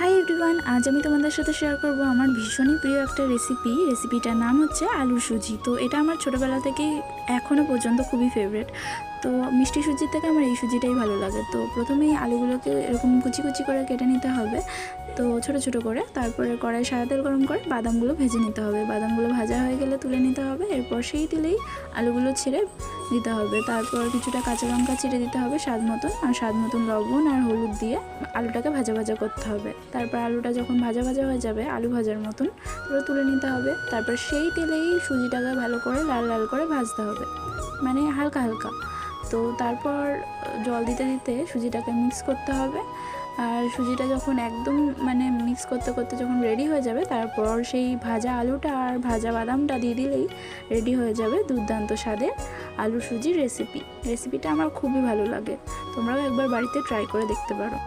Hi everyone, আজ আমি তোমাদের সাথে শেয়ার করব আমার ভীষণই প্রিয় একটা রেসিপিটার নাম হচ্ছে আলুর সুজি। তো এটা আমার ছোটোবেলা থেকেই এখনও পর্যন্ত খুবই ফেভারিট। তো মিষ্টি সুজির থেকে আমার এই সুজিটাই ভালো লাগে। তো প্রথমেই আলুগুলোকে এরকম কুচি কুচি করে কেটে নিতে হবে, তো ছোট ছোট করে। তারপরে কড়াই সাদা তেল গরম করে বাদামগুলো ভেজে নিতে হবে। বাদামগুলো ভাজা হয়ে গেলে তুলে নিতে হবে। এরপর সেই তেলেই আলুগুলো ছেড়ে দিতে হবে। তারপর কিছুটা কাঁচা লঙ্কা চিড়ে দিতে হবে স্বাদ মতন, আর স্বাদ মতন লবণ আর হলুদ দিয়ে আলুটাকে ভাজা ভাজা করতে হবে। তারপর আলুটা যখন ভাজা ভাজা হয়ে যাবে আলু ভাজার মতন, তারপর তুলে নিতে হবে। তারপর সেই তেলেই সুজিটাকে ভালো করে লাল লাল করে ভাজতে হবে, মানে হালকা হালকা। তো তারপর জল দিতে দিতে সুজিটাকে মিক্স করতে হবে। আর সুজিটা যখন একদম মানে মিক্স করতে করতে যখন রেডি হয়ে যাবে, তারপর সেই ভাজা আলুটা আর ভাজা বাদামটা দিয়ে দিলেই রেডি হয়ে যাবে দুর্দান্ত স্বাদের আলু সুজির রেসিপিটা আমার খুবই ভালো লাগে। তোমরাও একবার বাড়িতে ট্রাই করে দেখতে পারো।